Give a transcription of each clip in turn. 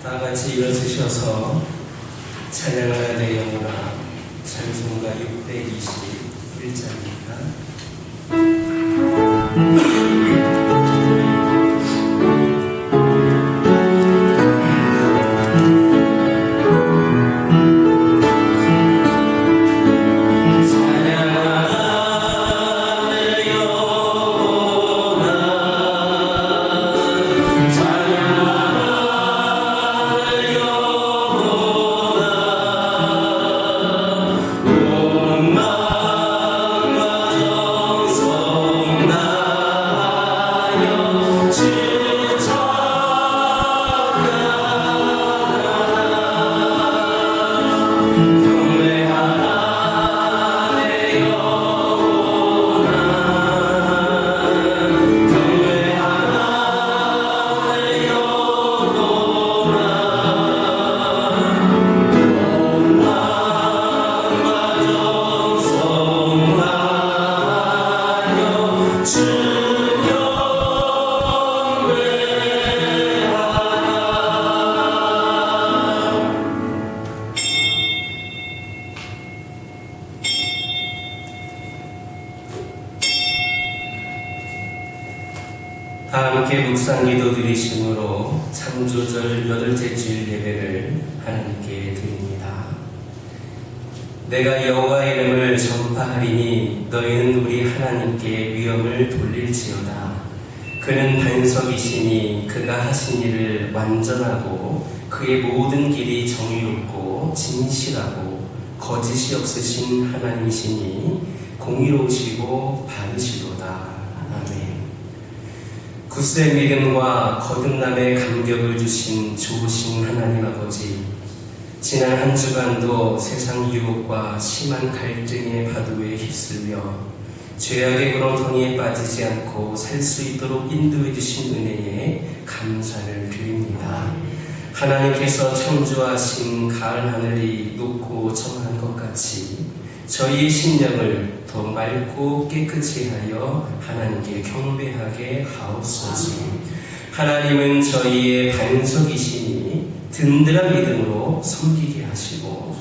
다 같이 일어서셔서 찬양하라 내 영혼아, 찬송가 621장입니다. 다 함께 묵상기도 드리심으로 창조절 8째 주일 예배를 하나님께 드립니다. 내가 여호와의 이름을 전파하리니 너희는 우리 하나님께 위엄을 돌릴지어다. 그는 반석이시니 그가 하신 일을 완전하고 그의 모든 길이 정의롭고 진실하고 거짓이 없으신 하나님이시니 공의로우시고 바르시도다. 아멘. 굳센 믿음과 거듭남의 감격을 주신 좋으신 하나님 아버지, 지난 한 주간도 세상 유혹과 심한 갈등의 파도에 휩쓸려 죄악의 구렁텅이에 빠지지 않고 살 수 있도록 인도해 주신 은혜에 감사를 드립니다. 하나님께서 창조하신 가을 하늘이 높고 청한 것 같이 저희의 심령을 더 맑고 깨끗이 하여 하나님께 경배하게 하옵소서. 하나님은 저희의 반석이시니 든든한 믿음으로 섬기게 하시고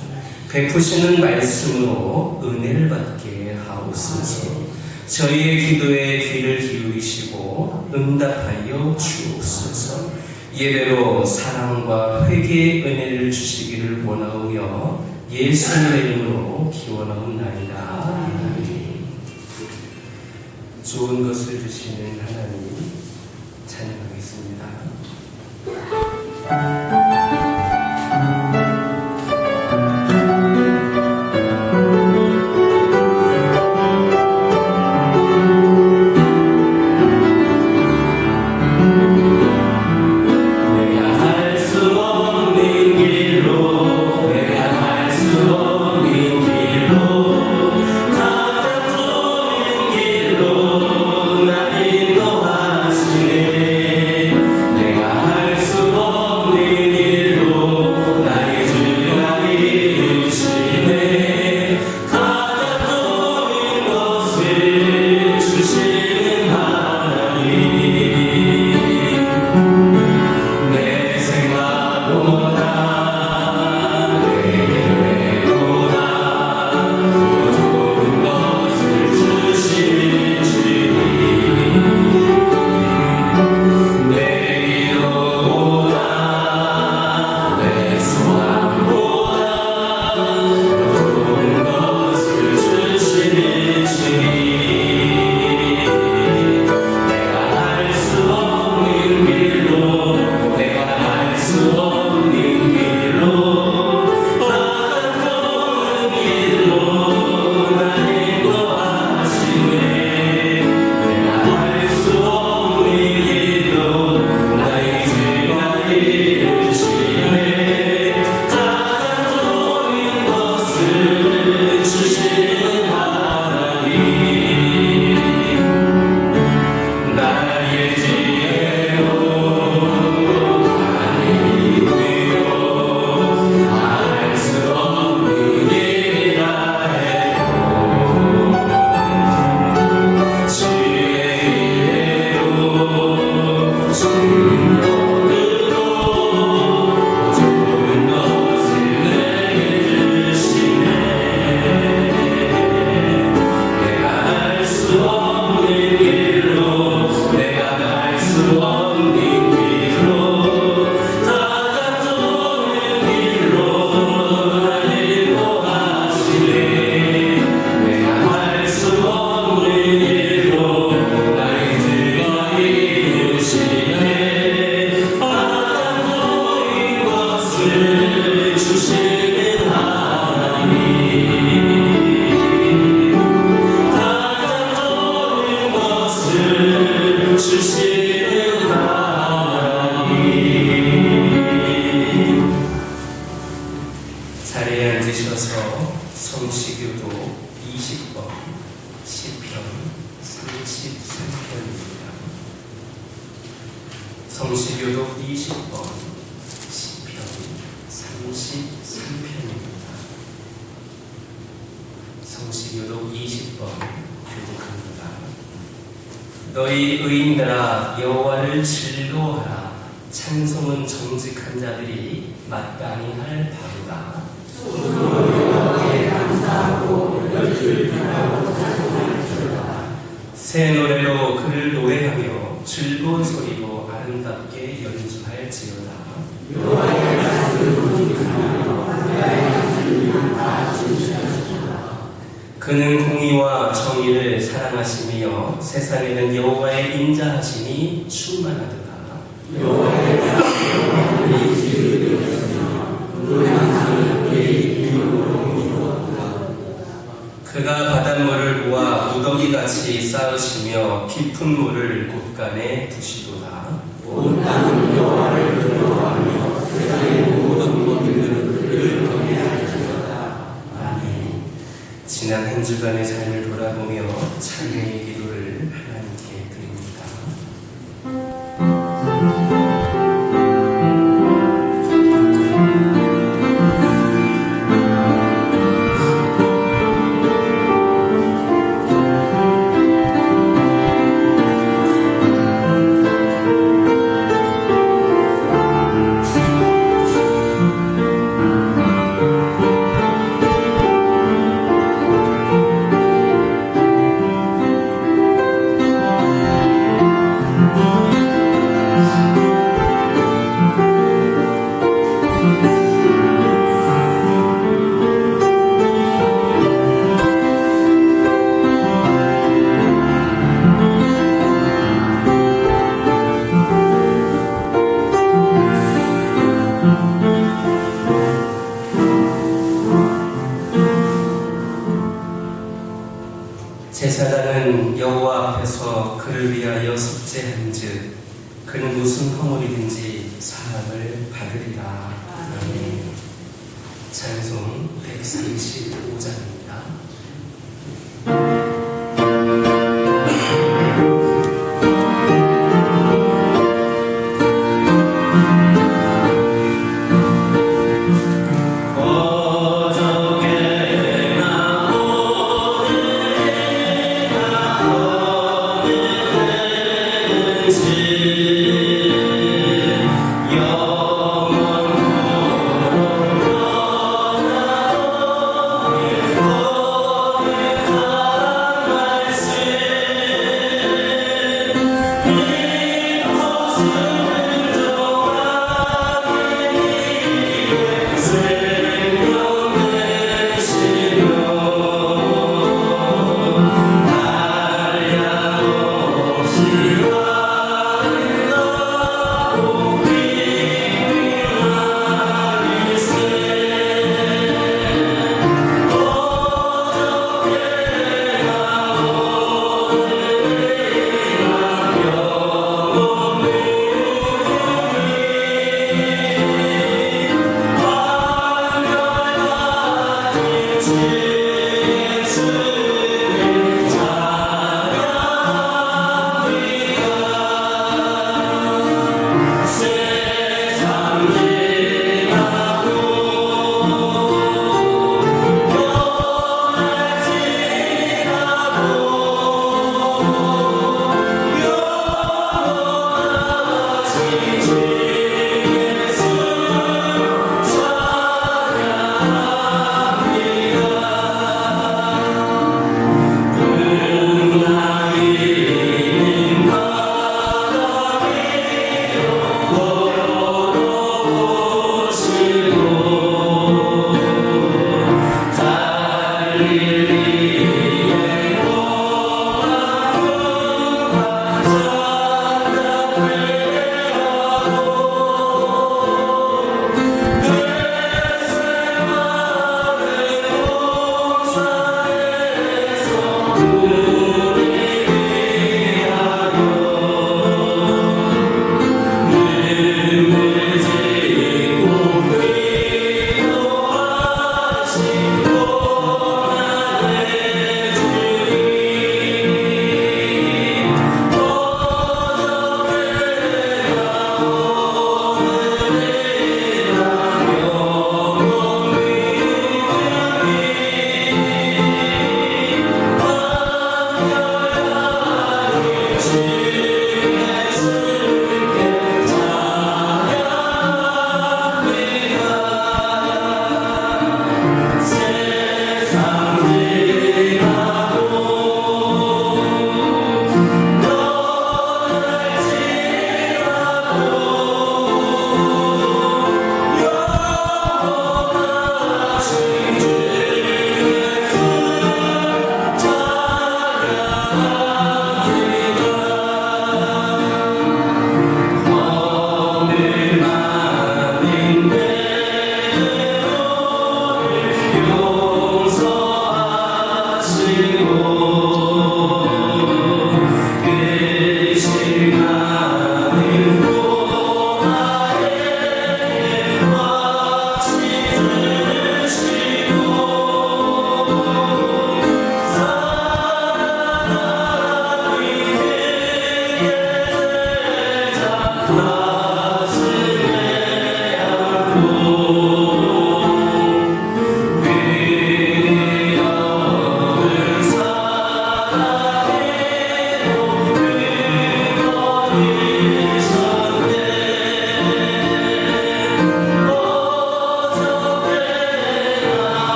베푸시는 말씀으로 은혜를 받게 하옵소서. 저희의 기도에 귀를 기울이시고 응답하여 주옵소서. 예배로 사랑과 회개의 은혜를 주시기를 원하오며 예수님의 이름으로 기원하옵나이다. 좋은 것을 주시는 하나님 찬양하겠습니다. 것을 주시는 하나님, 가장 좋은 것을 주시는 하나님. 자리에 앉으셔서 성시교도 20번 시편 33편입니다. 성시교도 20번 시편 33편입니다. 성시교도 20번 교독합니다. 너희 의인들아 여호와를 즐거워하라. 찬송은 정직한 자들이 마땅히 할 바로다. 새 노래로 그를 노래하며 즐거운 소리로 아름답게 연주할지어다. 그는 공의와 정의를 사랑하시며 세상에는 여호와의 인자하심이 충만하도다. 그가 바닷물을 모아 무더기같이 쌓으시며 깊은 물을 곳간에 두시도다. 온 땅은 여호와를 두려워하며 세상의 모든 것들은 그를 경외할지어다. 아멘. 지난 한 주간의 삶을 돌아보며 찬양의 기도를 하나님께 드립니다. 제사장은 여호와 앞에서 그를 위하여 속죄한즉 그는 무슨 허물이든지 사함을 받으리라. 아멘. 찬송 135장입니다. 영원토록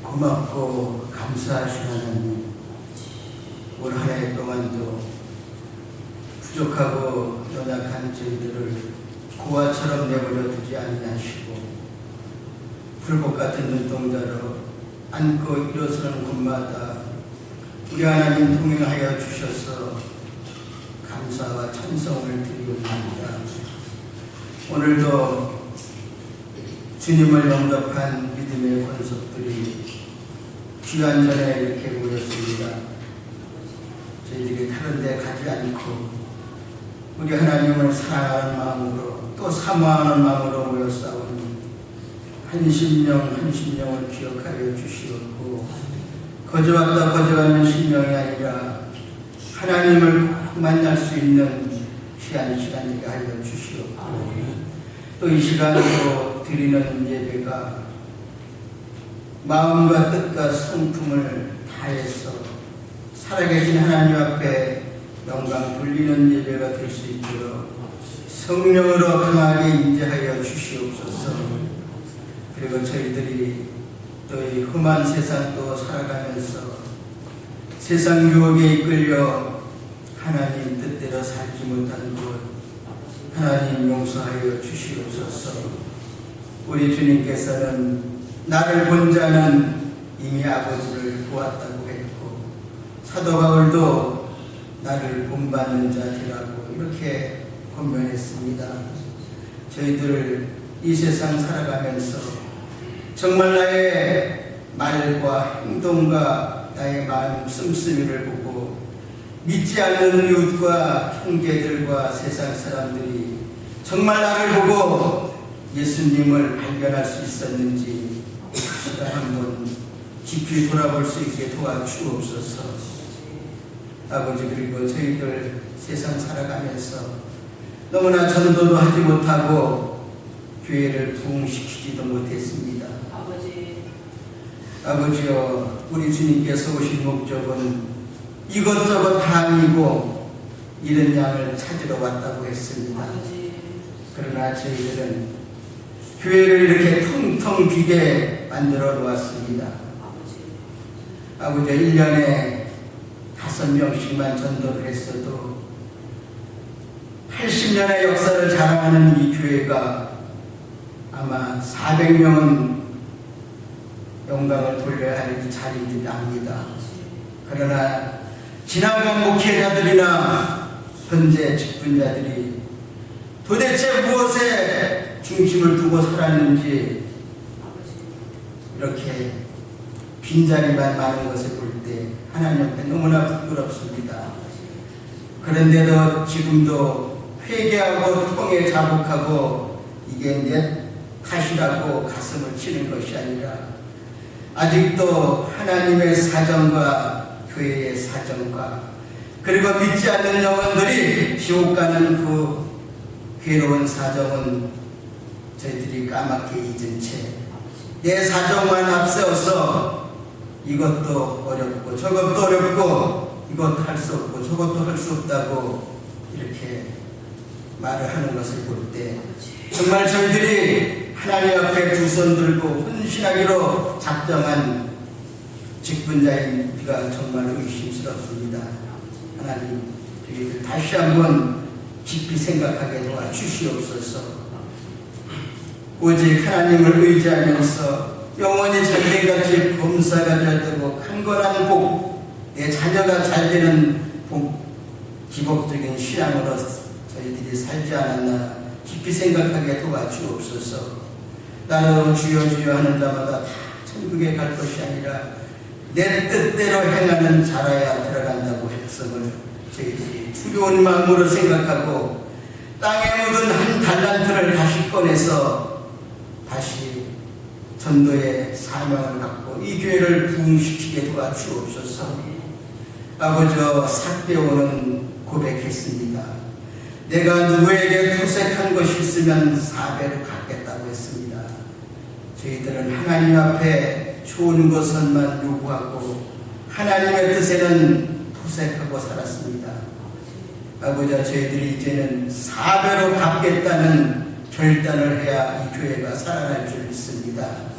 고맙고 감사하신 하나님, 올 한 해 동안도 부족하고 연약한 저희들을 고아처럼 내버려 두지 아니하시고 불꽃 같은 눈동자로 안고 일어서는 곳마다 우리 하나님 동행하여 주셔서 감사와 찬송을 드리옵나이다. 오늘도 주님을 영접한 믿음의 권속들이 귀한 전에 이렇게 모였습니다. 저희들이 다른 데 가지 않고 우리 하나님을 사랑하는 마음으로 또 사모하는 마음으로 모였사오니 한 심령을 기억하여 주시옵고 거저왔다 거저가는 심령이 아니라 하나님을 만날 수 있는 귀한 시간 되게 하여 주시옵고 또 이 시간으로 드리는 예배가 마음과 뜻과 성품을 다해서 살아계신 하나님 앞에 영광 돌리는 예배가 될 수 있도록 성령으로 강하게 임재하여 주시옵소서. 그리고 저희들이 또 이 험한 세상도 살아가면서 세상 유혹에 이끌려 하나님 뜻대로 살지 못한 것 하나님 용서하여 주시옵소서. 우리 주님께서는 나를 본 자는 이미 아버지를 보았다고 했고 사도 바울도 나를 본받는 자들이라고 이렇게 권면했습니다. 저희들 이 세상 살아가면서 정말 나의 말과 행동과 나의 마음 씀씀이를 보고 믿지 않는 이웃과 형제들과 세상 사람들이 정말 나를 보고 예수님을 발견할 수 있었는지 시간 한번 깊이 돌아볼 수 있게 도와주옵소서. 아버지, 그리고 저희들 세상 살아가면서 너무나 전도도 하지 못하고 교회를 부흥시키지도 못했습니다. 아버지여, 우리 주님께서 오신 목적은 이것저것 다 아니고 이런 양을 찾으러 왔다고 했습니다. 그러나 저희들은 교회를 이렇게 텅텅 비게 만들어 놓았습니다. 아버지, 1년에 5명씩만 전도를 했어도 80년의 역사를 자랑하는 이 교회가 아마 400명은 영광을 돌려야 할 자리이기도 합니다. 그러나 지나간 목회자들이나 현재 직분자들이 도대체 무엇에 중심을 두고 살았는지 이렇게 빈자리만 많은 것을 볼 때 하나님 앞에 너무나 부끄럽습니다. 그런데도 지금도 회개하고 통에 자복하고 이게 내 탓이라고 가슴을 치는 것이 아니라 아직도 하나님의 사정과 교회의 사정과 그리고 믿지 않는 영혼들이 지옥 가는 그 괴로운 사정은 저희들이 까맣게 잊은 채 내 사정만 앞세워서 이것도 어렵고 저것도 어렵고 이것도 할 수 없고 저것도 할 수 없다고 이렇게 말을 하는 것을 볼 때 정말 저희들이 하나님 앞에 두 손 들고 헌신하기로 작정한 직분자인지가 정말 의심스럽습니다. 하나님, 저희들 다시 한번 깊이 생각하게 도와주시옵소서. 오직 하나님을 의지하면서 영원히 전쟁같이 범사가 잘 되고 강건한 복, 내 자녀가 잘 되는 복, 기복적인 신앙으로 저희들이 살지 않았나 깊이 생각하게 도와주옵소서. 나로 주여 주여 하는 자마다 다 천국에 갈 것이 아니라 내 뜻대로 행하는 자라야 들어간다고 했음을 저희들이 두려운 마음으로 생각하고 땅에 묻은 한 달란트를 다시 꺼내서 다시 전도의 사명을 갖고 이 교회를 부흥시키게 도와주옵소서. 아버지여, 삭배오는 고백했습니다. 내가 누구에게 토색한 것이 있으면 4배로 갚겠다고 했습니다. 저희들은 하나님 앞에 좋은 것만 요구하고 하나님의 뜻에는 토색하고 살았습니다. 아버지야, 저희들이 이제는 4배로 갚겠다는 결단을 해야 이 교회가 살아날 줄 믿습니다.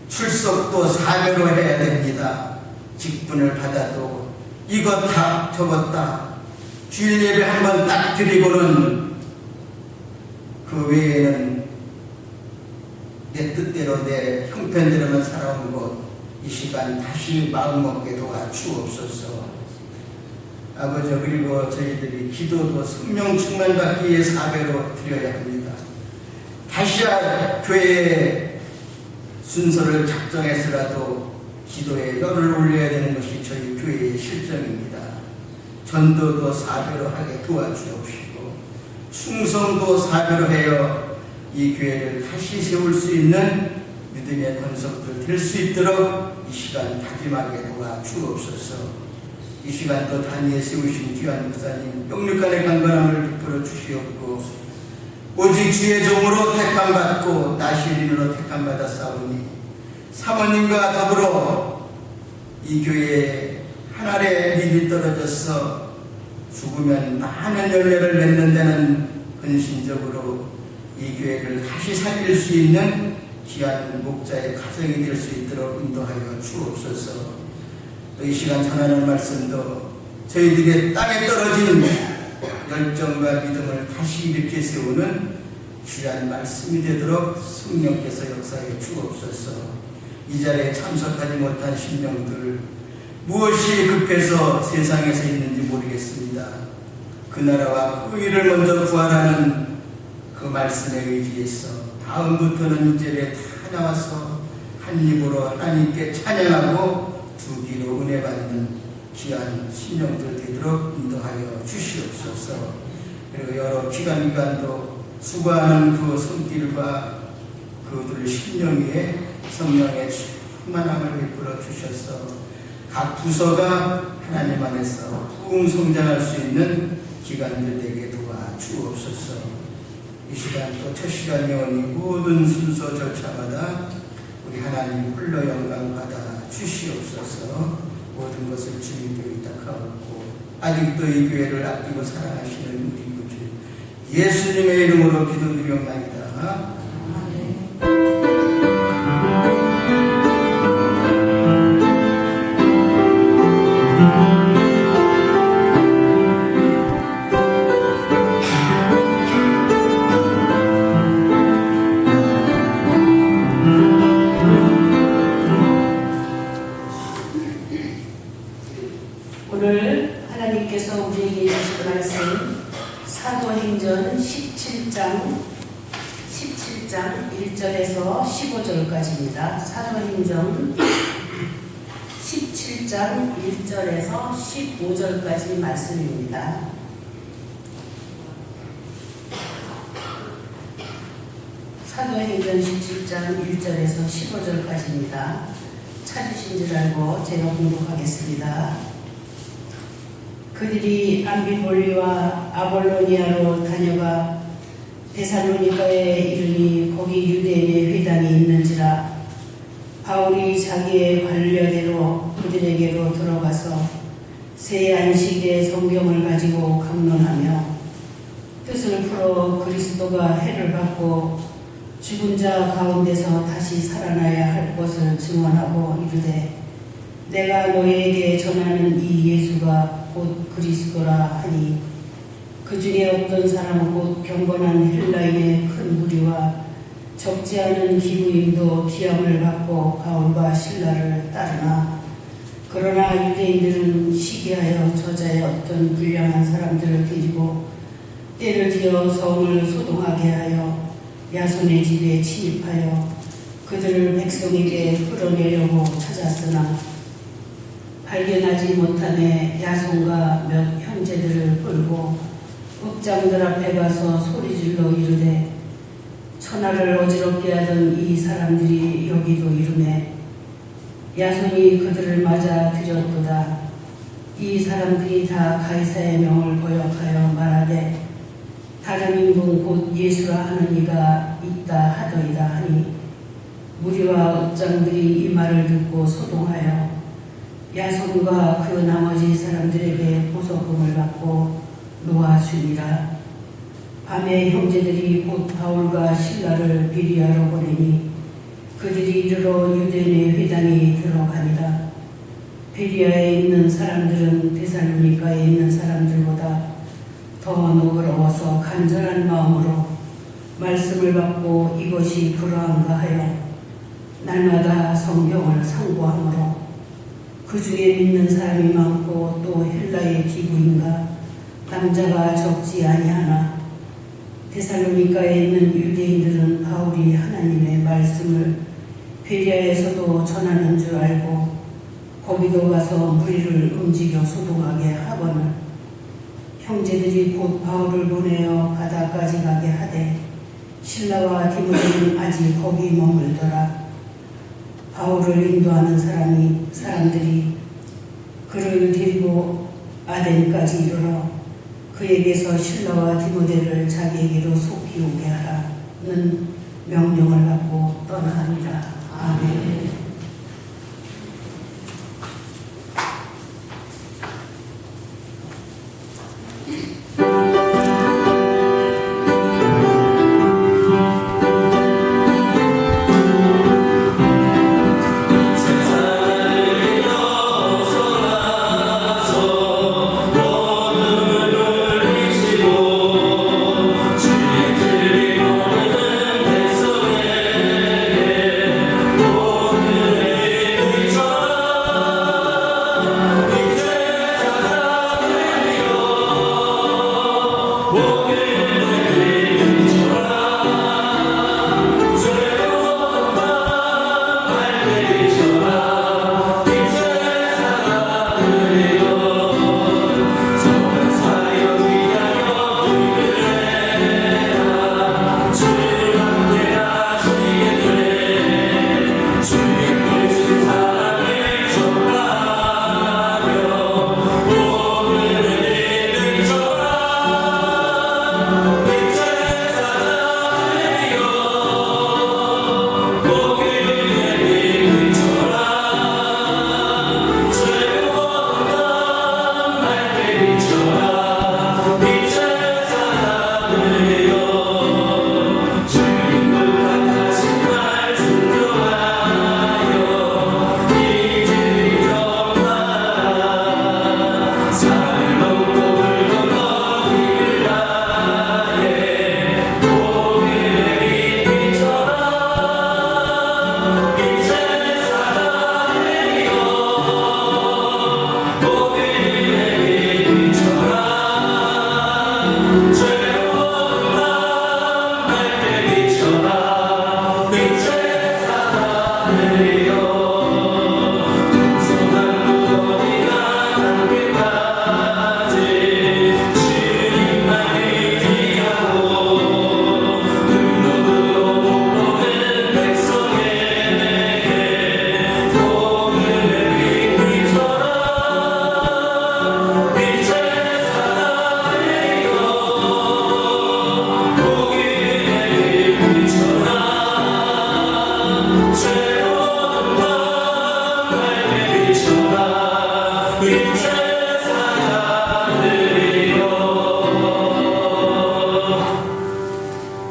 출석도 4배로 해야 됩니다. 직분을 받아도 이것 다 저것 다 주일 예배 한번 딱 드리고는 그 외에는 내 뜻대로 내 형편대로만 살아온 것 이 시간 다시 마음먹게 도와주옵소서. 아버지, 그리고 저희들이 기도도 성령 충만 받기 위해 4배로 드려야 합니다. 다시 교회의 순서를 작정해서라도 기도에 열을 올려야 되는 것이 저희 교회의 실정입니다. 전도도 4배로 하게 도와주옵시고 충성도 4배로 하여 이 교회를 다시 세울 수 있는 믿음의 권속들 될 수 있도록 이 시간 다짐하게 도와주옵소서. 이 시간 또 단위에 세우신 귀한 목사님 영육간의 강건함을 베풀어 주시옵고 오직 주의 종으로 택함받고 나시린으로 택함받아 싸우니 사모님과 더불어 이 교회에 하늘의 밀이 떨어져서 죽으면 많은 열매를 맺는 데는 헌신적으로 이 교회를 다시 살릴 수 있는 귀한 목자의 가정이 될 수 있도록 인도하여 주옵소서. 이 시간 전하는 말씀도 저희들의 땅에 떨어진 열정과 믿음을 다시 일으켜 세우는 귀한 말씀이 되도록 성령께서 역사해 주옵소서. 이 자리에 참석하지 못한 신령들 무엇이 급해서 세상에서 있는지 모르겠습니다. 그 나라와 그 일을 먼저 구하라는 그 말씀에 의지해서 다음부터는 이제에 다 나와서 한 입으로 하나님께 찬양하고 두 귀로 은혜 받는 귀한 신령들 되도록 인도하여 주시옵소서. 그리고 여러 기관도 수고하는 그 손길과 그들 심령 위에 성령의 충만함을 베풀어 주셔서 각 부서가 하나님 안에서 부흥 성장할 수 있는 기관들 되게 도와주옵소서. 이 시간 또 첫 시간이오니 모든 순서 절차마다 우리 하나님 홀로 영광 받아 주시옵소서. 모든 것을 주님께 의탁하옵고 아직도 이 교회를 아끼고 사랑하시는 우리 구주 예수님의 이름으로 기도드리옵나이다. 오늘 하나님께서 우리에게 주신 말씀 사도행전 17장 1절에서 15절까지입니다. 사도행전 17장 1절에서 15절까지 말씀입니다. 사도행전 17장 1절에서 15절까지입니다. 찾으신 줄 알고 제가 공독하겠습니다. 그들이 암비볼리와 아볼로니아로 다녀가 데살로니가에 이르니 거기 유대인의 회당이 있는지라 바울이 자기의 관례대로 그들에게로 들어가서 새 안식일에 성경을 가지고 강론하며 뜻을 풀어 그리스도가 해를 받고 죽은 자 가운데서 다시 살아나야 할 것을 증언하고 이르되 내가 너희에게 전하는 이 예수가 곧 그리스도라 하니 그 중에 어떤 사람은 곧 경건한 헬라인의 큰 무리와 적지 않은 기부인도 기함을 받고 바울과 실라를 따르나 그러나 유대인들은 시기하여 저자의 어떤 불량한 사람들을 데리고 때를 지어 성을 소동하게 하여 야손의 집에 침입하여 그들을 백성에게 끌어내려고 찾았으나 발견하지 못하매 야손과 몇 형제들을 끌고 읍장들 앞에 가서 소리질러 이르되 천하를 어지럽게 하던 이 사람들이 여기도 이르매 야손이 그들을 맞아 들였도다. 이 사람들이 다 가이사의 명을 거역하여 말하되 다른 인분 곧 예수라 하는 이가 있다 하더이다 하니 무리와 읍장들이 이 말을 듣고 소동하여 야손과 그 나머지 사람들에게 보석금을 받고 놓아주니라. 밤에 형제들이 곧 바울과 실라를 비리하러 보내니 그들이 이르러 유대인의 회당에 들어가니라. 베리아에 있는 사람들은 데살로니가에 있는 사람들보다 더 너그러워서 간절한 마음으로 말씀을 받고 이것이 그러한가 하여 날마다 성경을 상고하므로 그 중에 믿는 사람이 많고 또 헬라의 기부인가 남자가 적지 아니하나 데살로니가에 있는 유대인들은 바울이 하나님의 말씀을 베리아에서도 전하는 줄 알고 거기도 가서 무리를 움직여 소동하게 하거늘 형제들이 곧 바울을 보내어 바다까지 가게 하되 실라와 디모데는 아직 거기 머물더라. 바울을 인도하는 사람들이 그를 데리고 아덴까지 이르러 그에게서 실라와 디모데를 자기에게로 속히 오게 하라는 명령을 받고 떠나니라. 아멘. 주의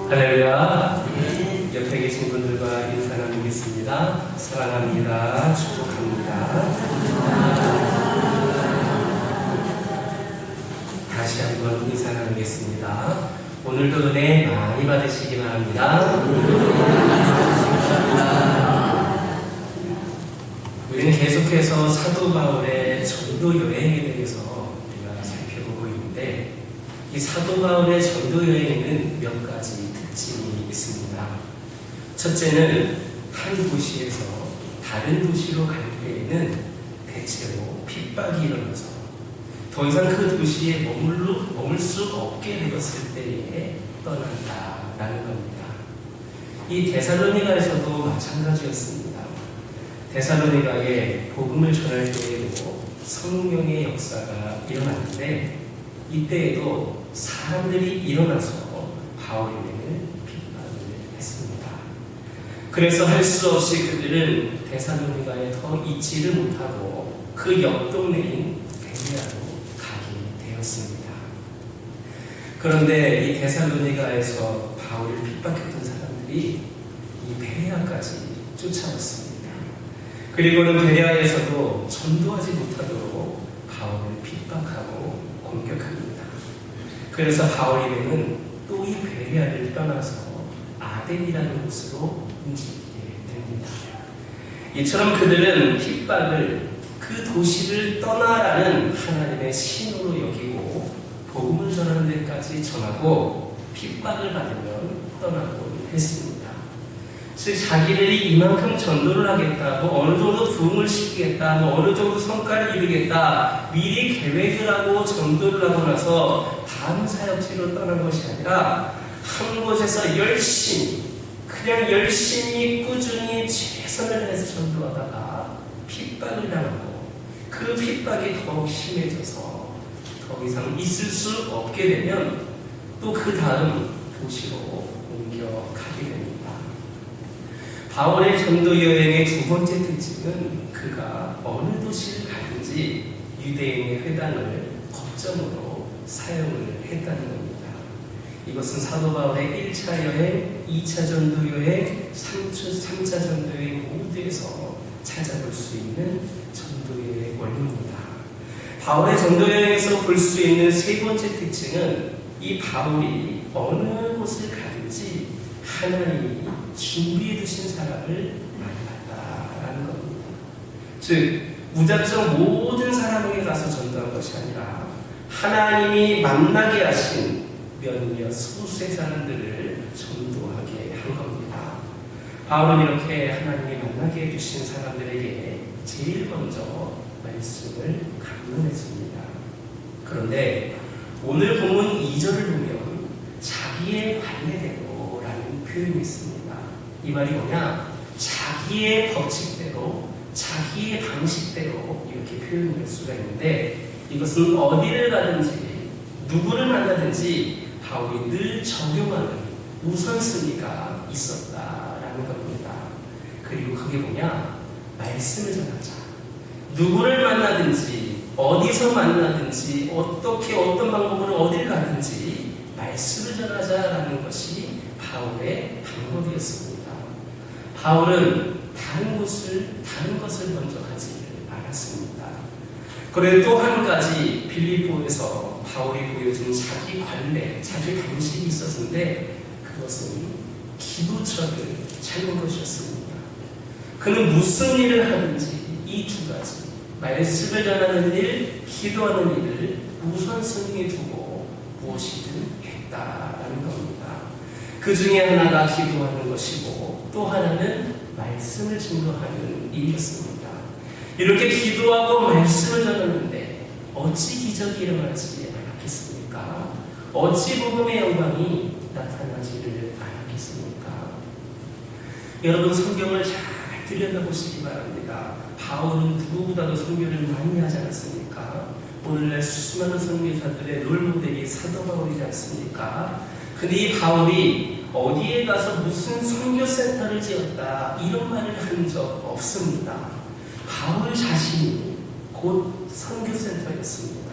할렐루야. 옆에 계신 분들과 인사 나누겠습니다. 사랑합니다. 축복합니다. 다시 한번 인사 나누겠습니다. 오늘도 은혜 많이 받으시기 바랍니다. 우리는 계속해서 사도 바울의 전도 여행에 대해서 우리가 살펴보고 있는데, 이 사도 바울의 전도 여행에는 몇 가지 특징이 있습니다. 첫째는 한 도시에서 다른 도시로 갈 때에는 대체로 핍박이 일어나서 더 이상 그 도시에 머물 수 없게 되었을 때에 떠난다라는 겁니다. 이 데살로니가에서도 마찬가지였습니다. 데살로니가에 복음을 전할 때에도 성령의 역사가 일어났는데, 이때에도 사람들이 일어나서 바울에게 핍박을 했습니다. 그래서 할 수 없이 그들은 데살로니가에 더 있지를 못하고 그 옆 동네인 베레아로 가게 되었습니다. 그런데 이 데살로니가에서 바울을 핍박했던 사람들이 이 베레아까지 쫓아왔습니다. 그리고는 베레아에서도 전도하지 못하도록 바울을 핍박하고 공격합니다. 그래서 바울에게는 또 이 베레아를 떠나서 아덴이라는 곳으로 움직이게 됩니다. 이처럼 그들은 핍박을 그 도시를 떠나라는 하나님의 신호로 여기고 복음을 전하는 데까지 전하고 핍박을 받으면 떠나곤 했습니다. 즉 자기들이 이만큼 전도를 하겠다, 어느 정도 부흥을 시키겠다, 어느 정도 성과를 이루겠다 미리 계획을 하고 전도를 하고 나서 다음 사역지로 떠난 것이 아니라 한 곳에서 그냥 열심히 꾸준히 최선을 다해서 전도하다가 핍박을 당하고 그 핍박이 더욱 심해져서 더 이상 있을 수 없게 되면 또 그 다음 도시로 옮겨가게 됩니다. 바울의 전도 여행의 두 번째 특징은 그가 어느 도시를 가든지 유대인의 회당을 거점으로 사용을 했다는 겁니다. 이것은 사도 바울의 1차 여행, 2차 전도 여행, 3차 전도 여행 모두에서 찾아볼 수 있는 전도의 원리입니다. 바울의 전도 여행에서 볼 수 있는 세 번째 특징은 이 바울이 어느 곳을 가든지 하나님이 준비해 두신 사람을 만났다라는 겁니다. 즉 무작정 모든 사람에게 가서 전도한 것이 아니라 하나님이 만나게 하신 몇몇 소수의 사람들을 전도하게 한 겁니다. 바울은 이렇게 하나님이 만나게 해주신 사람들에게 제일 먼저 말씀을 강론했습니다. 그런데 오늘 본문 2절을 보면 자기의 관례대로라는 표현이 있습니다. 이 말이 뭐냐? 자기의 법칙대로, 자기의 방식대로 이렇게 표현할 수가 있는데, 이것은 어디를 가든지 누구를 만나든지 바울이 늘 적용하는 우선순위가 있었다라는 겁니다. 그리고 그게 뭐냐? 말씀을 전하자. 누구를 만나든지 어디서 만나든지 어떻게 어떤 방법으로 어딜 가든지 말씀을 전하자라는 것이 바울의 방법이었습니다. 바울은 다른 것을 먼저 하지를 않았습니다. 그런데 또 한 가지 빌립보에서 바울이 보여준 자기 관례, 자기 방식이 있었는데 그것은 기도처를 찾는 것이었습니다. 그는 무슨 일을 하든지 이 두 가지, 말씀을 전하는 일, 기도하는 일을 우선순위에 두고 무엇이든 했다라는 겁니다. 그 중에 하나가 기도하는 것이고 또 하나는 말씀을 증거하는 일이었습니다. 이렇게 기도하고 말씀을 전하는데 어찌 기적이 일어나지 않았겠습니까? 어찌 복음의 영광이 나타나지를 않았겠습니까? 여러분, 성경을 잘 들여다보시기 바랍니다. 바울은 누구보다도 선교를 많이 하지 않았습니까? 오늘날 수많은 선교사들의 롤모델이 사도 바울이지 않습니까? 근데 이 바울이 어디에 가서 무슨 선교센터를 지었다 이런 말을 한 적 없습니다. 바울 자신이 곧 선교센터였습니다.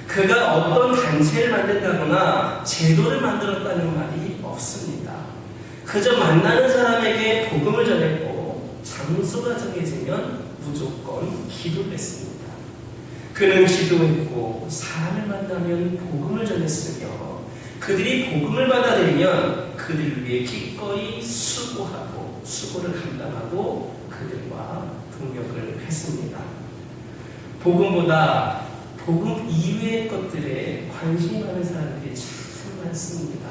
그가 어떤 단체를 만든다거나 제도를 만들었다는 말이 없습니다. 그저 만나는 사람에게 복음을 전했고 장소가 정해지면 무조건 기도를 했습니다. 그는 기도했고 사람을 만나면 복음을 전했으며 그들이 복음을 받아들이면 그들을 위해 기꺼이 수고하고 수고를 감당하고 그들과 동역을 했습니다. 복음보다 복음 이외의 것들에 관심이 많은 사람들이 참 많습니다.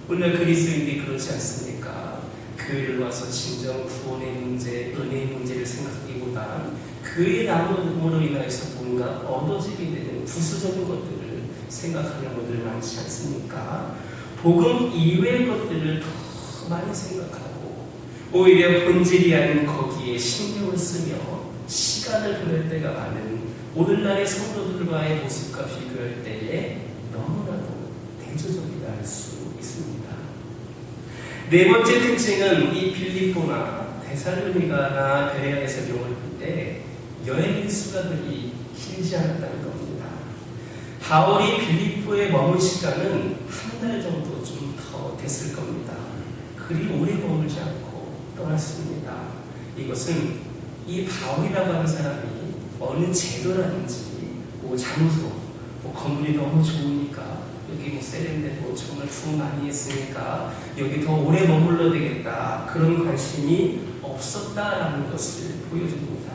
오늘 그리스도인들이 그렇지 않습니까? 교회를 와서 진정 구원의 문제, 은혜의 문제를 생각하기보다 교회의 나눔으로 인해서 뭔가 얻어지게 되는 부수적인 것들을 생각하는 분들 많지 않습니까? 복음 이외의 것들을 더 많이 생각하고 오히려 본질이 아닌 거기에 신경을 쓰며 시간을 보낼 때가 많은 오늘날의 성도들과의 모습과 비교할 때에 너무나도 대조적이라 할 수 있습니다. 네 번째 특징은 이 빌립보나 데살로니가나 베레아에서 경험을 볼 때 여행 일수가 그리 길지 않았다는 겁니다. 바울이 빌립보에 머문 시간은 한 달 정도 좀 더 됐을 겁니다. 그리 오래 머물지 않고 떠났습니다. 이것은 이 바울이라고 하는 사람이 어느 제도라든지 뭐 장소, 뭐 건물이 너무 좋으니까 여기 뭐 세련되고 정말 투 많이 했으니까 여기 더 오래 머물러야 되겠다 그런 관심이 없었다라는 것을 보여줍니다.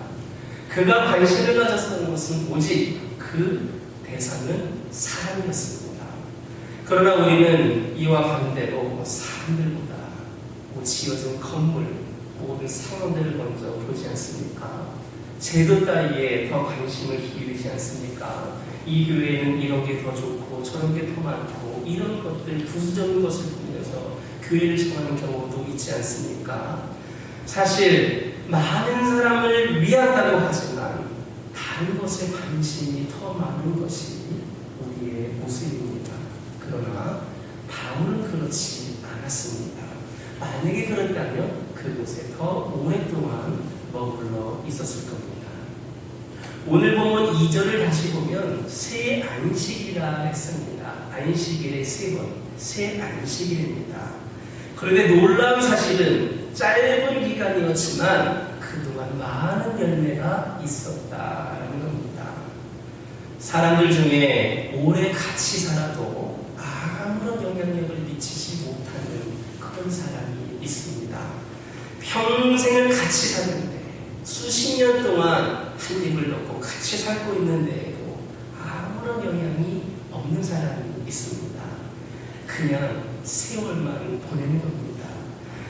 그가 관심을 가졌던 것은 오직 그 대상은 사람이었습니다. 그러나 우리는 이와 반대로 사람들보다 뭐 지어진 건물, 모든 상황들을 먼저 보지 않습니까? 제도 따위에 더 관심을 기울이지 않습니까? 이 교회는 이런 게 더 좋고 저런 게 더 많고 이런 것들 부수적인 것을 보면서 교회를 정하는 경우도 있지 않습니까? 사실 많은 사람을 위한다고 하지만 다른 것에 관심이 더 많은 것이 우리의 모습입니다. 그러나 바울은 그렇지 않았습니다. 만약에 그렇다면 그곳에 더 오랫동안 머물러 있었을 겁니다. 오늘 보면 2절을 다시 보면 새 안식이라 했습니다. 안식일의 세 번, 새 안식일입니다. 그런데 놀라운 사실은 짧은 기간이었지만 그동안 많은 열매가 있었다는 겁니다. 사람들 중에 오래 같이 살아도 아무런 영향력을 미치지 못하는 그런 사람이 있습니다. 평생을 같이 사는데 수십 년 동안 한 입을 넣고 같이 살고 있는데도 아무런 영향이 없는 사람이 있습니다. 그냥 세월만 보내는 겁니다.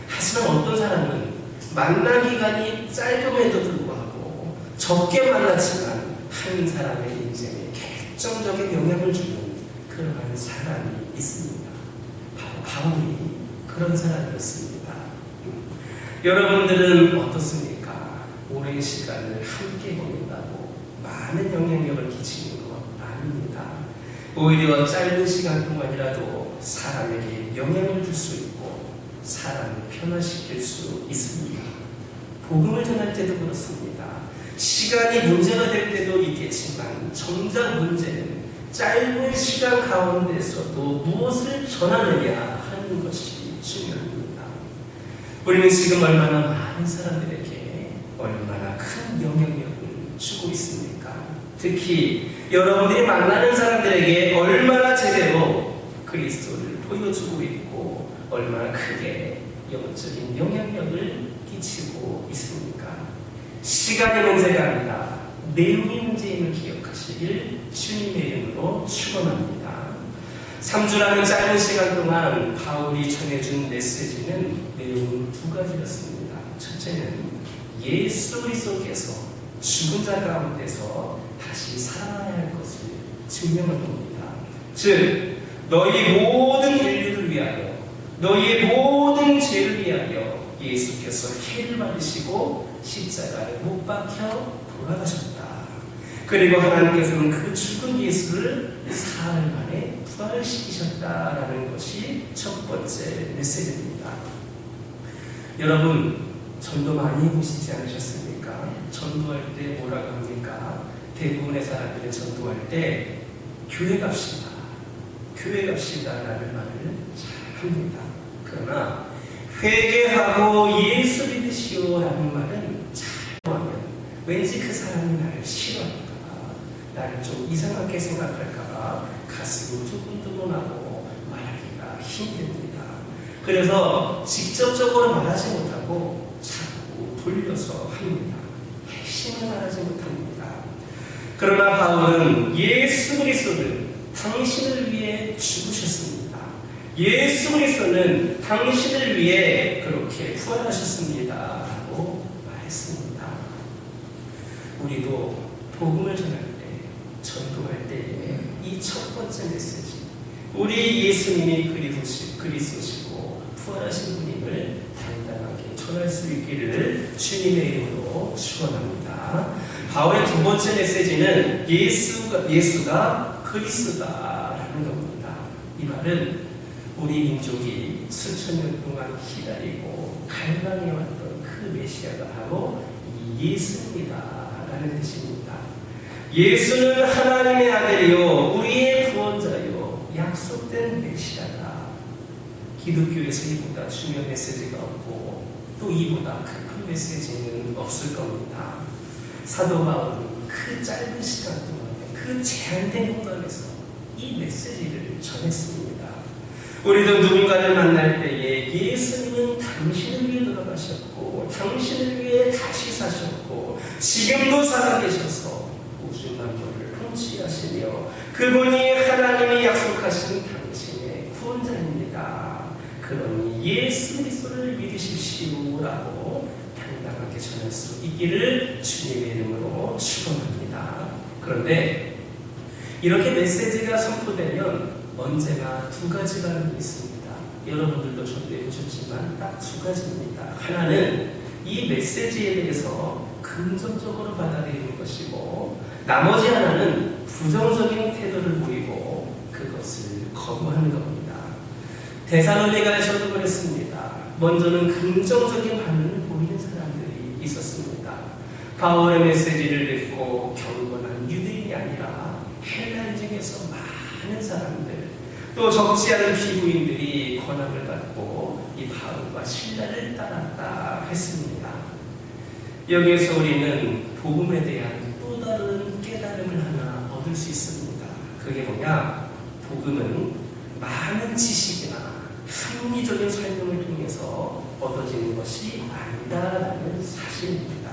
하지만 어떤 사람은 만난 기간이 짧음에도 불구하고 적게 만났지만 한 사람의 인생에 결정적인 영향을 주는 그러한 사람이 있습니다. 바로 바울이 그런 사람이었습니다. 여러분들은 어떻습니까? 오랜 시간을 함께 보낸다고 많은 영향력을 끼치는 것 아닙니다. 오히려 짧은 시간 동안이라도 사람에게 영향을 줄 수 있고 사람을 변화시킬 수 있습니다. 복음을 전할 때도 그렇습니다. 시간이 문제가 될 때도 있겠지만 정작 문제는 짧은 시간 가운데서도 무엇을 전하느냐 하는 것이 중요합니다. 우리는 지금 얼마나 많은 사람들에게 얼마나 큰 영향력을 주고 있습니까? 특히 여러분들이 만나는 사람들에게 얼마나 제대로 그리스도를 보여주고 있고 얼마나 크게 영적인 영향력을 끼치고 있습니까? 시간의 문제가 아니라 내용의 문제임을 기억하시길 주님의 이름으로 축원합니다. 3주라는 짧은 시간 동안 바울이 전해준 메시지는 내용은 두 가지였습니다. 첫째는 예수 그리스도께서 죽은 자 가운데서 다시 살아나야 할 것을 증명한 겁니다. 즉 너희 모든 인류를 위하여 너희의 모든 죄를 위하여 예수께서 해를 받으시고 십자가에 못 박혀 돌아가셨다. 그리고 하나님께서는 그 죽은 예수를 사흘 만에 부활시키셨다라는 것이 첫 번째 메시지입니다. 여러분 전도 많이 해보시지 않으셨습니까? 전도할 때 뭐라고 합니까? 대부분의 사람들은 전도할 때 교회 갑시다. 교회 갑시다라는 말을 잘 합니다. 그러나 회개하고 예수 믿으시오라는 말은 잘하면 왠지 그 사람이 나를 싫어할까봐 나를 좀 이상하게 생각할까봐 가슴이 두근두근하고 말하기가 힘듭니다. 그래서 직접적으로 말하지 못하고 자꾸 돌려서 합니다. 핵심을 말하지 못합니다. 그러나 바울은 예수 그리스도는 당신을 위해 죽으셨습니다. 예수 그리스도는 당신을 위해 그렇게 부활하셨습니다. 라고 말했습니다. 우리도 복음을 전할 때, 전도할 때에 이 첫 번째 메시지, 우리 예수님이 그리스도시고 부활하신 분임을 당당하게 전할 수 있기를 주님의 이름으로 축원합니다. 바울의 두 번째 메시지는 예수가 그리스도다라는 겁니다. 이 말은 우리 민족이 수천 년 동안 기다리고 갈망해왔던 그 메시아가 바로 이 예수입니다라는 뜻입니다. 예수는 하나님의 아들이요 우리의 구원자요 약속된 메시아다. 기독교에서 이보다 중요한 메시지가 없고 또 이보다 큰 메시지는 없을 겁니다. 사도 바울은 그 짧은 시간 동안에 그 제한된 공간에서 이 메시지를 전했습니다. 우리도 누군가를 만날 때에 예수님은 당신을 위해 돌아가셨고 당신을 위해 다시 사셨고 지금도 살아계셔서 우주 만물을 통치하시며 그분이 하나님이 약속하신 당신의 구원자입니다. 그러니 예수 그리스도를 믿으십시오라고 당당하게 전할 수 있기를 주님의 이름으로 축원합니다. 그런데 이렇게 메시지가 선포되면 언제나 두 가지 반응이 있습니다. 여러분들도 전도해 보셨지만 딱 두 가지입니다. 하나는 이 메시지에 대해서 긍정적으로 받아들이는 것이고 나머지 하나는 부정적인 태도를 보이고 그것을 거부하는 겁니다. 데살로니가에서도 그랬습니다. 먼저는 긍정적인 반응을 보이는 사람들이 있었습니다. 바울의 메시지를 듣고 경건한 유대인이 아니라 헬라인 중에서 많은 사람들 또 적지 않은 피부인들이 권함을 받고 이 바울과 신라를 따랐다 했습니다. 여기에서 우리는 복음에 대한 또 다른 깨달음을 하나 얻을 수 있습니다. 그게 뭐냐? 복음은 많은 지식이나 합리적인 설명을 통해서 얻어지는 것이 아니다라는 사실입니다.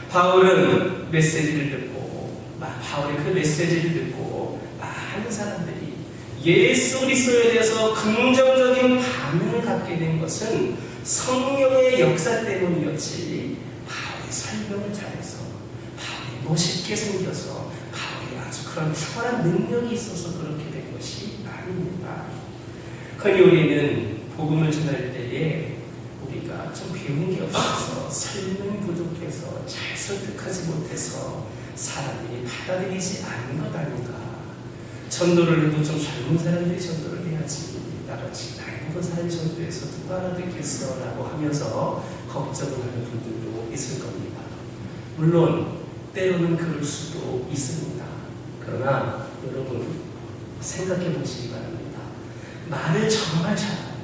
바울은 메시지를 듣고 바울의 그 메시지를 듣고 많은 사람들이 예수 그리스도에 대해서 긍정적인 반응을 갖게 된 것은 성령의 역사 때문이었지, 바울이 설명을 잘해서, 바울이 멋있게 생겨서, 바울이 아주 그런 탁월한 능력이 있어서 그렇게 된 것이 아닙니다. 흔히 우리는 복음을 전할 때에 우리가 좀 배운 게 없어서, 설명이 부족해서, 잘 설득하지 못해서 사람들이 받아들이지 않는 것 아닌가. 전도를 해도 좀 젊은 사람들이 전도를 해야지, 나같이 나이 먹은 사람이 전도해서 누가 알아듣겠어 라고 하면서 걱정을 하는 분들도 있을 겁니다. 물론 때로는 그럴 수도 있습니다. 그러나 여러분 생각해 보시기 바랍니다. 말을 정말 잘하고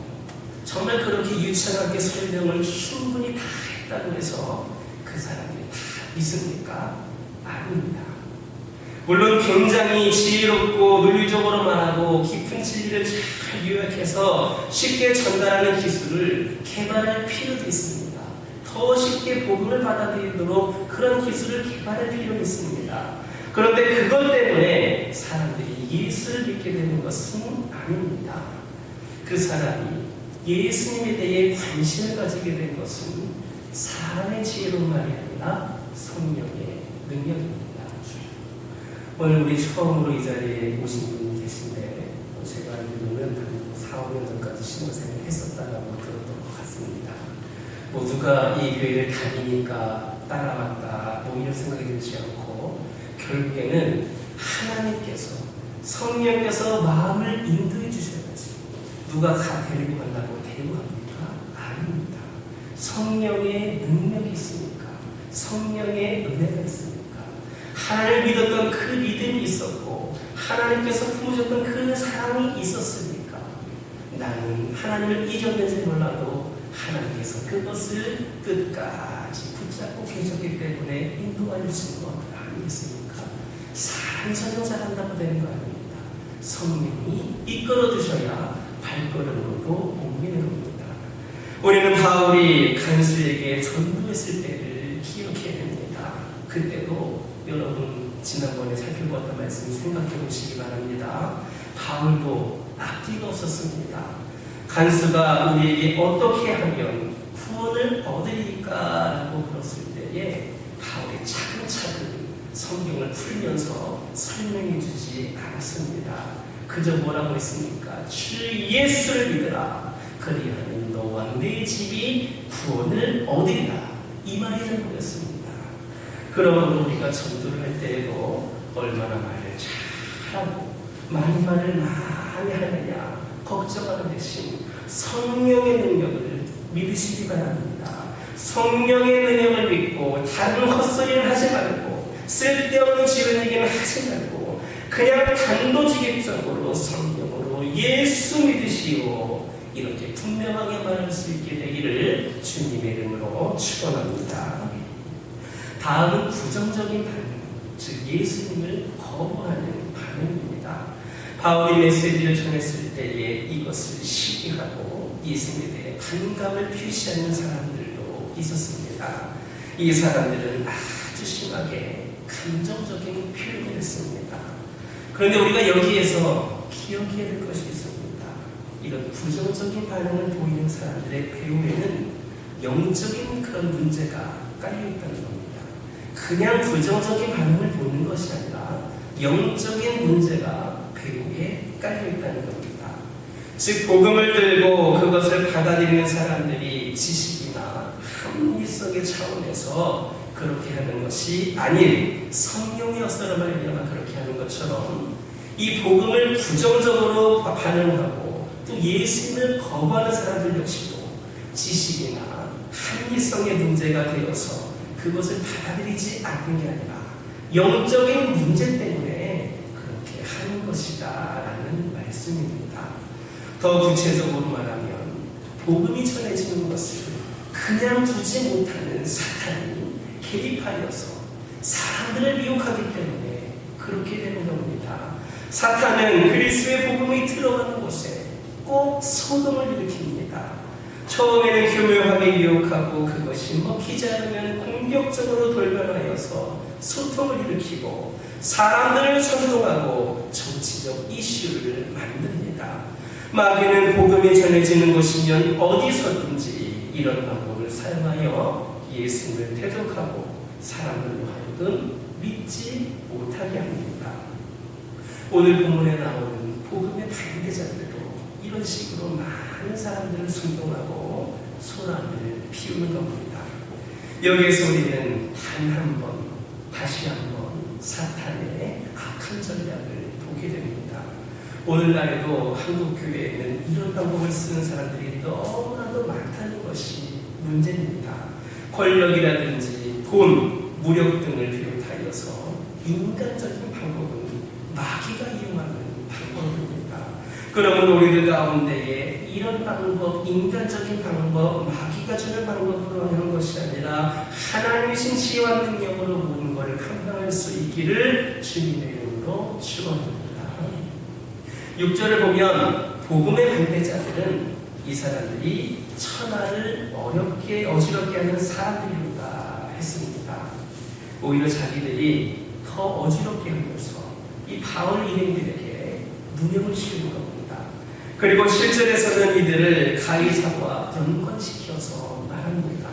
정말 그렇게 유창하게 설명을 충분히 다 했다고 해서 그 사람들이 다 믿습니까? 아닙니다. 물론 굉장히 지혜롭고 논리적으로 말하고 깊은 진리를 잘 요약해서 쉽게 전달하는 기술을 개발할 필요도 있습니다. 더 쉽게 복음을 받아들이도록 그런 기술을 개발할 필요가 있습니다. 그런데 그것 때문에 사람들이 예수를 믿게 되는 것은 아닙니다. 그 사람이 예수님에 대해 관심을 가지게 된 것은 사람의 지혜로운 말이 아니라 성령의 능력입니다. 오늘 우리 처음으로 이 자리에 오신 분이 계신데 제가 알기로는 한 4, 5년 전까지 신호생을 했었다라고 들었던 것 같습니다. 모두가 이 교회를 다니니까 따라왔다 이런 생각이 들지 않고 결국에는 하나님께서 성령께서 마음을 인도해 주셔야지 누가 다 데리고 간다고 데리고 갑니까? 아닙니다. 성령의 능력이 있으니까, 성령의 은혜가 있으니까, 하나님을 믿었던 그 믿음이 있었고 하나님께서 품으셨던 그 사랑이 있었으니까 나는 하나님을 잊었는지 몰라도 하나님께서 그것을 끝까지 붙잡고 계셨기 때문에 인도하여 주신 것 아니겠습니까? 사람이 설명 잘한다고 되는 거 아닙니다. 성령이 이끌어 주셔야 발걸음으로도 옮기는 겁니다. 우리는 바울이 간수에게 전도했을 때를 기억해야 됩니다. 그때도 여러분 지난번에 살펴보았던 말씀 생각해 보시기 바랍니다. 바울도 앞뒤가 없었습니다. 간수가 우리에게 어떻게 하면 구원을 얻으리까라고 물었을 때에 바울이 차근차근 성경을 풀면서 설명해 주지 않았습니다. 그저 뭐라고 했습니까? 주 예수를 믿으라. 그리하면 너와 네 집이 구원을 얻으리라. 이 말이 전부였습니다. 그러므로 우리가 전도를 할 때에도 얼마나 말을 잘하고 많이 하느냐 걱정하는 대신 성령의 능력을 믿으시기 바랍니다. 성령의 능력을 믿고 다른 헛소리를 하지 말고 쓸데없는 지른 얘기는 하지 말고 그냥 단도직입적으로 성령으로 예수 믿으시오 이렇게 분명하게 말할 수 있게 되기를 주님의 이름으로 축원합니다. 다음은 부정적인 반응, 즉 예수님을 거부하는 반응입니다. 바울이 메시지를 전했을 때에 이것을 시기하고 예수님에 대해 반감을 표시하는 사람들도 있었습니다. 이 사람들은 아주 심하게 감정적인 표현을 했습니다. 그런데 우리가 여기에서 기억해야 될 것이 있습니다. 이런 부정적인 반응을 보이는 사람들의 배후에는 영적인 그런 문제가 깔려있다는 겁니다. 그냥 부정적인 반응을 보이는 것이 아니라 영적인 문제가 배후에 깔려있다는 겁니다. 즉 복음을 들고 그것을 받아들이는 사람들이 지식이나 합리성의 차원에서 그렇게 하는 것이 아닌 성령의 역사로 말미암아 그렇게 하는 것처럼 이 복음을 부정적으로 반응하고 또 예수님을 거부하는 사람들 역시도 지식이나 합리성의 문제가 되어서 그것을 받아들이지 않는 게 아니라 영적인 문제 때문에 그렇게 하는 것이다 라는 말씀입니다. 더 구체적으로 말하면 복음이 전해지는 것을 그냥 두지 못하는 사탄이 개입하여서 사람들을 미혹하기 때문에 그렇게 되는 겁니다. 사탄은 그리스도의 복음이 들어가는 곳에 꼭 소동을 일으킵니다. 처음에는 교묘하게 유혹하고 그것이 먹히지 않으면 공격적으로 돌변하여서 소통을 일으키고 사람들을 선동하고 정치적 이슈를 만듭니다. 마귀는 복음이 전해지는 곳이면 어디서든지 이런 방법을 사용하여 예수님을 대적하고 사람들로 하여금 믿지 못하게 합니다. 오늘 본문에 나오는 복음의 반대자들도 이런 식으로 많은 사람들을 선동하고 소란을 피우는 겁니다. 여기에서 우리는 단 한 번, 다시 한번 사탄의 악한 전략을 보게 됩니다. 오늘날에도 한국교회에는 이런 방법을 쓰는 사람들이 너무나도 많다는 것이 문제입니다. 권력이라든지 돈, 무력 등을 비롯하여서 인간적인 방법은 마귀가 이용하는 방법입니다. 그러면 우리들 가운데에 이런 방법, 인간적인 방법, 마귀가 주는 방법으로 하는 것이 아니라 하나님이신 지혜와 능력으로 모든 것을 감당할 수 있기를 주님의 이름으로 축원합니다. 6절을 보면 복음의 반대자들은 이 사람들이 천하를 어렵게 어지럽게 하는 사람들이다 했습니다. 오히려 자기들이 더 어지럽게 하면서 이 바울 일행들에게 누명을 씌우는 겁니다. 그리고 7절에서는 이들을 가이사와 연관시켜서 말합니다.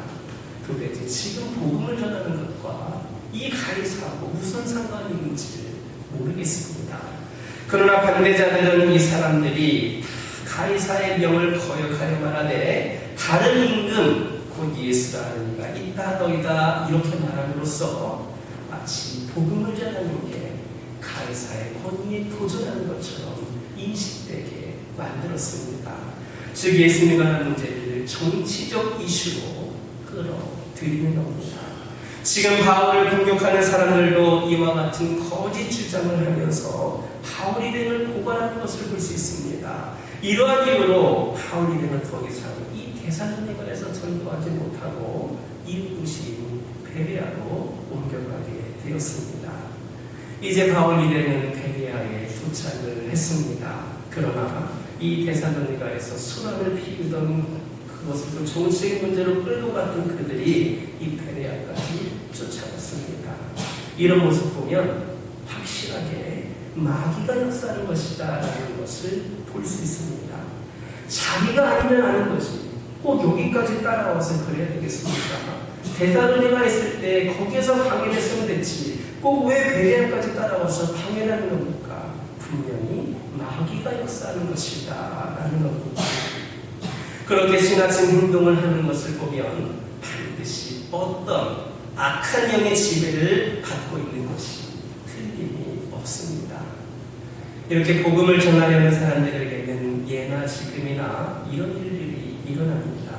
도대체 지금 복음을 전하는 것과 이 가이사하고 무슨 상관이 있는지를 모르겠습니다. 그러나 반대자들은 이 사람들이 가이사의 명을 거역하여 말하되 다른 임금 곧 예수라 하느니가 있다 너희다 이렇게 말함으로써 마치 복음을 전하는 게 가이사의 권위에 도전하는 것처럼 인식되게 만들었습니다. 즉 예수님과 하는 문제를 정치적 이슈로 끌어들이는 겁니다. 지금 바울을 공격하는 사람들도 이와 같은 거짓 주장을 하면서 바울 일행을 고발하는 것을 볼 수 있습니다. 이러한 이유로 바울 일행은 더 이상 이 데살로니가에서 전도하지 못하고 이웃인 베레아로 옮겨가게 되었습니다. 이제 바울 일행은 베레아에 도착을 했습니다. 그러나 이 데살로니가에서 소란을 피우던 그것을 또 정치적인 문제로 끌고 갔던 그들이 이 베레아까지 쫓아왔습니다. 이런 모습 보면 확실하게 마귀가 역사하는 것이다 라는 것을 볼 수 있습니다. 자기가 아니면 아는 것이 꼭 여기까지 따라와서 그래야 되겠습니까? 데살로니가 있을 때 거기에서 방해했으면 됐지 꼭 왜 베레아까지 따라와서 방해하는 겁니까? 분명히 마귀가 역사하는 것이다 라는 겁니다. 그렇게 지나친 행동을 하는 것을 보면 반드시 어떤 악한 영의 지배를 받고 있는 것이 틀림이 없습니다. 이렇게 복음을 전하려는 사람들에게는 예나 지금이나 이런 일들이 일어납니다.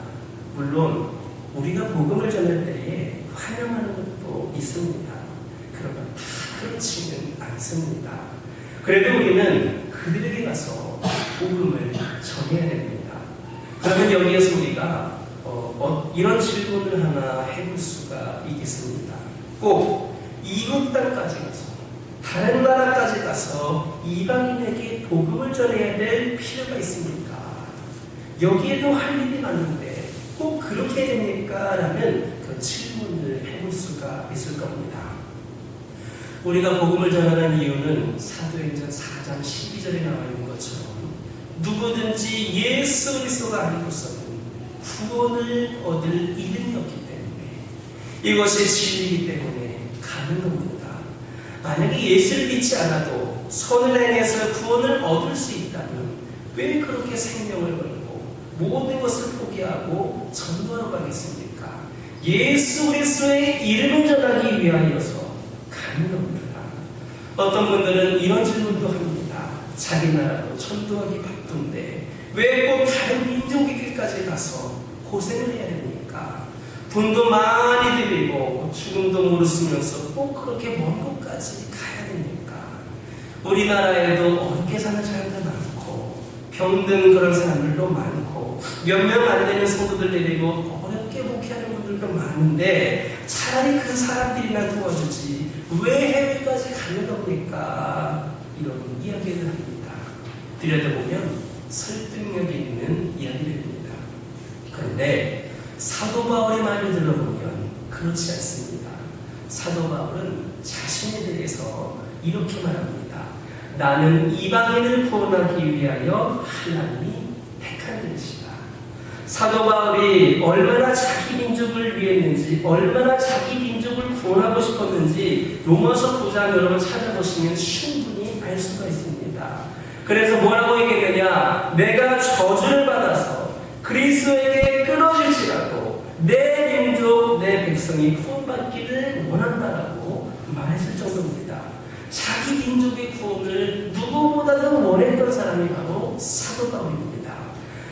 물론 우리가 복음을 전할 때에 환영하는 것도 있습니다. 그러나 다 그렇지는 않습니다. 그래도 우리는 그들에게 가서 복음을 전해야 됩니다. 그러면 여기에서 우리가 이런 질문을 하나 해볼 수가 있겠습니다. 꼭 이국 땅까지 가서 다른 나라까지 가서 이방인에게 복음을 전해야 될 필요가 있습니까? 여기에도 할 일이 많은데 꼭 그렇게 됩니까? 라는 그 질문을 해볼 수가 있을 겁니다. 우리가 복음을 전하는 이유는 사도행전 4장 12절에 나와 있는 것처럼 누구든지 예수 그리스도가 아니고서는 구원을 얻을 이름이 없기 때문에 이것이 진리이기 때문에 가는 겁니다. 만약에 예수를 믿지 않아도 선을 행해서 구원을 얻을 수 있다면 왜 그렇게 생명을 걸고 모든 것을 포기하고 전도하러 가겠습니까? 예수 그리스도의 이름을 전하기 위하여서 가는 겁니다. 어떤 분들은 이런 질문도 합니다. 자기 나라도 전도하기 바쁜데 왜 꼭 다른 민족에게까지 가서 고생을 해야 됩니까? 돈도 많이 들이고 죽음도 모르시면서 꼭 그렇게 먼 곳까지 가야 됩니까? 우리나라에도 어렵게 사는 사람들 많고 병든 그런 사람들도 많고 몇 명 안 되는 성도들 데리고 어렵게 목회하는 분들도 많은데 차라리 그 사람들이나 도와주지 왜 해외까지 가는 겁니까? 이런 이야기를 합니다. 들여다보면 설득력이 있는 이야기들입니다. 그런데 사도 바울의 말을 들어보면 그렇지 않습니다. 사도 바울은 자신에 대해서 이렇게 말합니다. 나는 이방인을 구원하기 위하여 하나님이 택한 것이다. 사도 바울이 얼마나 자기 민족을 위했는지, 얼마나 자기 민족을 구원하고 싶었는지 로마서 9장 여러분 찾아보시면 충분히 알 수가 있습니다. 그래서 뭐라고 얘기했느냐? 내가 저주를 받아서 그리스도에게 끊어질지라도 내 민족, 내 백성이 구원받기를 원한다라고 말했을 정도입니다. 자기 민족의 구원을 누구보다도 원했던 사람이 바로 사도 바울입니다.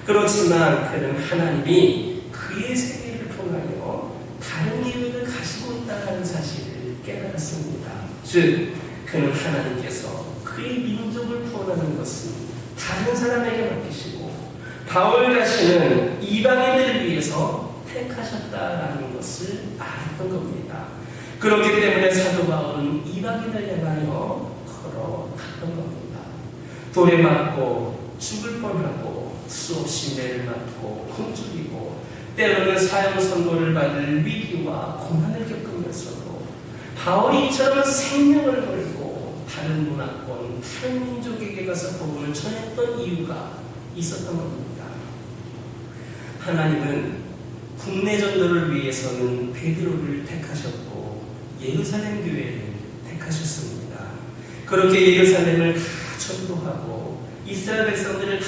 그렇지만 그는 하나님이 그의 세계를 통하여 다른 계획을 가지고 있다는 사실을 깨달았습니다. 즉, 그는 하나님께서 그의 민족을 구원하는 것은 다른 사람에게 맡기시고 바울 자신은 이방인을 위해서 택하셨다라는 것을 알았던 겁니다. 그렇기 때문에 사도 바울은 이방인을 향하여 걸어갔던 겁니다. 돌에 맞고 죽을 뻔하고 수없이 매를 맞고 굶주리고 때로는 사형 선고를 받을 위기와 고난을 겪으면서도 바울이 이처럼 생명을 걸고 다른 문화권, 다른 민족에게 가서 복음을 전했던 이유가 있었던 겁니다. 하나님은 국내 전도를 위해서는 베드로를 택하셨고 예루살렘 교회를 택하셨습니다. 그렇게 예루살렘을 다 전도하고 이스라엘 백성들을 다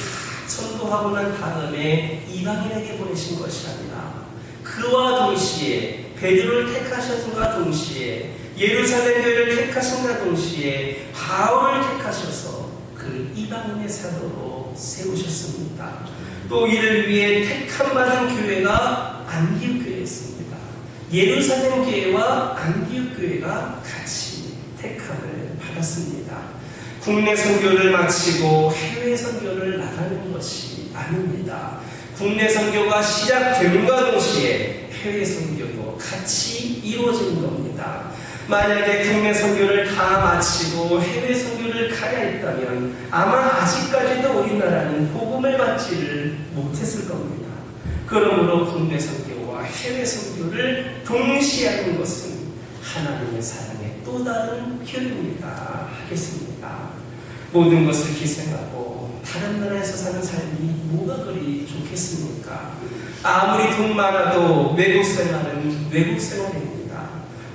전도하고 난 다음에 이방인에게 보내신 것이 아니라 그와 동시에 베드로를 택하셨음과 동시에 예루살렘 교회를 택하신과 동시에 바울을 택하셔서 그 이방인의 사도로 세우셨습니다. 또 이를 위해 택함 받은 교회가 안디옥 교회였습니다. 예루살렘 교회와 안디옥 교회가 같이 택함을 받았습니다. 국내 선교를 마치고 해외 선교를 나가는 것이 아닙니다. 국내 선교가 시작됨과 동시에 해외 선교도 같이 이루어지는 겁니다. 만약에 국내 선교를 다 마치고 해외 선교를 가야 했다면 아마 아직까지도 우리나라는 복음을 받지를 못했을 겁니다. 그러므로 국내 선교와 해외 선교를 동시에 하는 것은 하나님의 사랑의 또 다른 표현이다 하겠습니다. 모든 것을 희생하고 다른 나라에서 사는 삶이 뭐가 그리 좋겠습니까? 아무리 돈 많아도 외국 생활은 외국 생활입니다.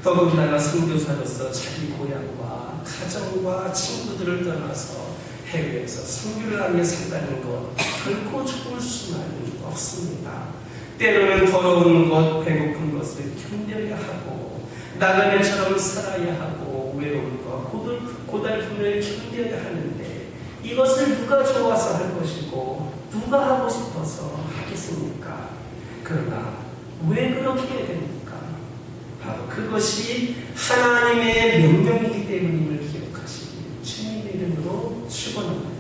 더군다나 선교사로서 자기 고향과 가정과 친구들을 떠나서 해외에서 선교를 하며 산다는 것 결코 좋을 수만은 없습니다. 때로는 더러운 것, 배고픈 것을 견뎌야 하고 나그네처럼 살아야 하고 외로움과 고달픔을 견뎌야 하는데 이것을 누가 좋아서 할 것이고 누가 하고 싶어서 하겠습니까? 그러나 왜 그렇게 해야 됩니까? 바로 그것이 하나님의 명령이기 때문임을 기억하시기 주님의 이름으로 축원합니다.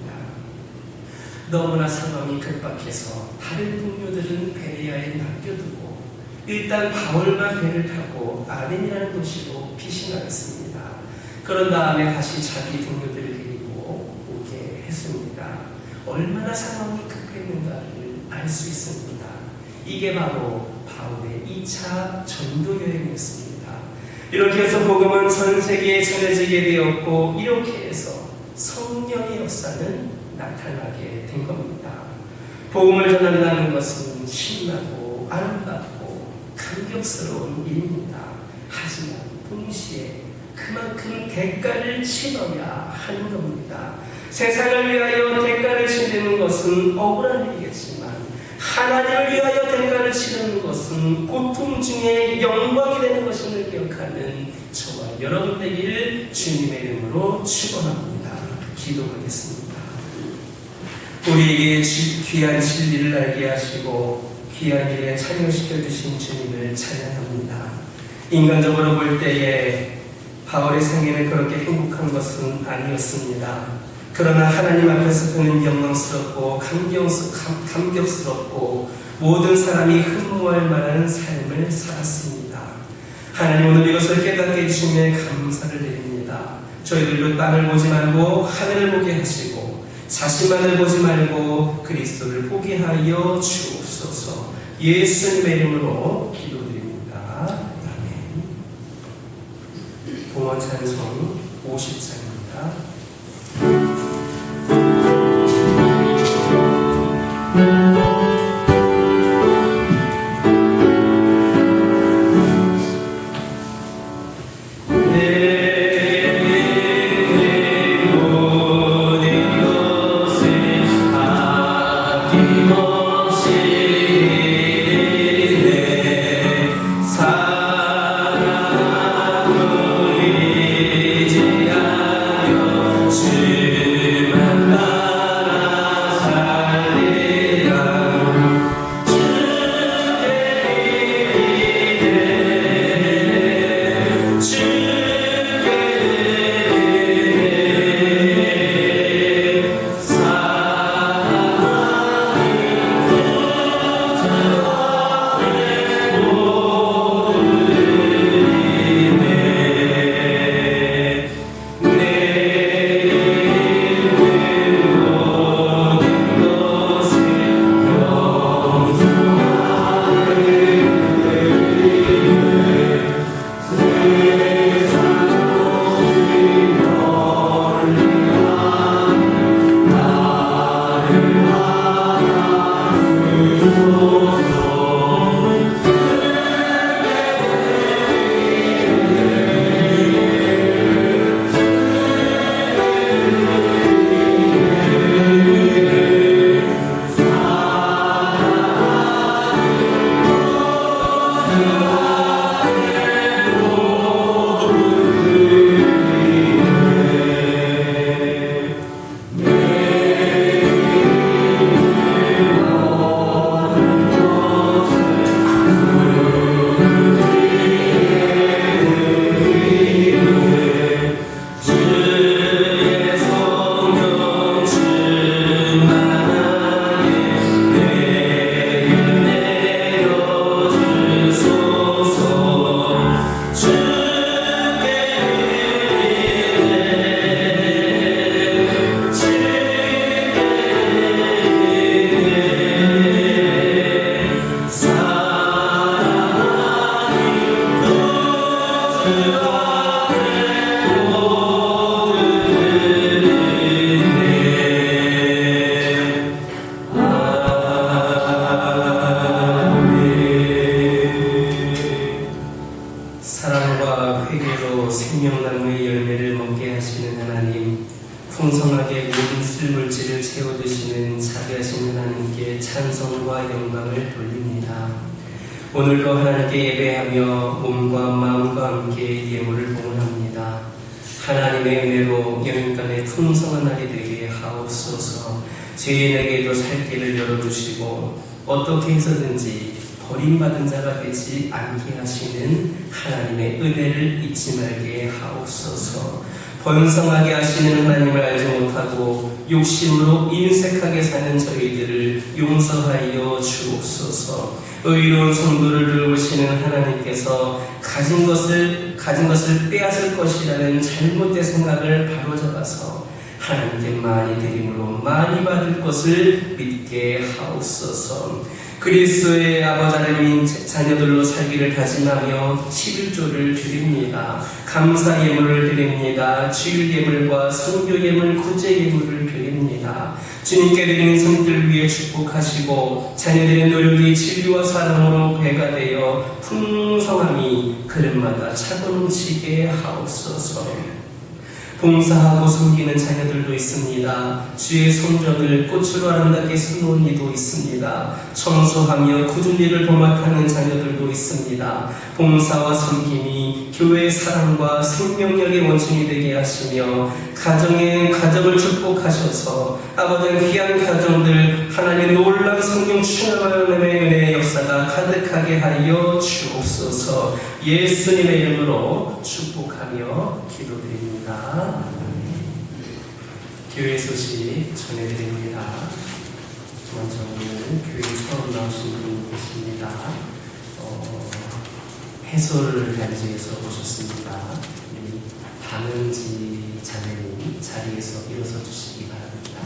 너무나 상황이 급박해서 다른 동료들은 베레아에 맡겨두고 일단 바울만 배를 타고 아덴이라는 도시로 피신하였습니다. 그런 다음에 다시 자기 동료들을 데리고 오게 했습니다. 얼마나 상황이 급했는가를 알 수 있습니다. 이게 바로 바울의 2차 전도 여행이었습니다. 이렇게 해서 복음은 전 세계에 전해지게 되었고 이렇게 해서 성령의 역사는 나타나게 된 겁니다. 복음을 전한다는 것은 신나고 아름답고 감격스러운 일입니다. 하지만 동시에 그만큼 대가를 치러야 하는 겁니다. 세상을 위하여 대가를 치르는 것은 억울한 일이겠지만 하나님을 위하여 대가를 치르는 것은 고통 중에 영광이 되는 것임을 기억하는 저와 여러분 되기를 주님의 이름으로 축원합니다. 기도하겠습니다. 우리에게 귀한 진리를 알게 하시고 귀한 일에 참여시켜 주신 주님을 찬양합니다. 인간적으로 볼 때에 바울의 생애는 그렇게 행복한 것은 아니었습니다. 그러나 하나님 앞에서 그는 영광스럽고 감격스럽고 모든 사람이 흠모할 만한 삶을 살았습니다. 하나님 오늘 이것을 깨닫게 해주시며 감사를 드립니다. 저희들도 땅을 보지 말고 하늘을 보게 하시고 자신만을 보지 말고 그리스도를 보게 하여 주옵소서. 예수님의 이름으로 기도드립니다. 아멘. 동원 찬송 50장입니다. 사랑과 회개로 생명나무의 열매를 먹게 하시는 하나님, 풍성하게 모든 쓸물질을 채워드시는 자비하신 하나님께 찬송과 영광을 돌립니다. 오늘도 하나님께 예배하며 몸과 마음과 함께 예물을 봉헌합니다. 하나님의 은혜로 영육간의 풍성한 날이 되게 하옵소서. 죄인에게도 살 길을 열어주시고 어떻게 해서든지 버림받은 자가 되지 않게 하시는 하나님의 은혜를 잊지 말게 하옵소서. 번성하게 하시는 하나님을 알지 못하고 욕심으로 인색하게 사는 저희들을 용서하여 주옵소서. 의로운 성도를 돌보시는 하나님께서 가진 것을 빼앗을 것이라는 잘못된 생각을 바로잡아서 하나님께 많이 드림으로 많이 받을 것을 믿게 하옵소서. 그리스도의 아버지 하나님 자녀들로 살기를 다짐하며 11조를 드립니다. 감사 예물을 드립니다. 주일 예물과 성교 예물, 구제 예물을 드립니다. 주님께 드리는 성들 위해 축복하시고 자녀들의 노력이 진리와 사랑으로 배가 되어 풍성함이 그릇마다 차고 넘치게 하옵소서. 봉사하고 섬기는 자녀들도 있습니다. 주의 성전을 꽃으로 아름답게 수놓은 이도 있습니다. 청소하며 굳은 일을 도맡아하는 자녀들도 있습니다. 봉사와 섬김이 교회의 사랑과 생명력의 원천이 되게 하시며 가정을 축복하셔서 아버지의 귀한 가정들 하나님의 놀라운 성령 충만함의 은혜의 역사가 가득하게 하여 주옵소서. 예수님의 이름으로 축복하며 기도드립니다. 교회 소식 전해드립니다. 먼저 오늘 교회 처음 나오신 분이 계십니다. 해솔 단지에서 오셨습니다. 우리 박은지 자매님 자리에서 일어서 주시기 바랍니다.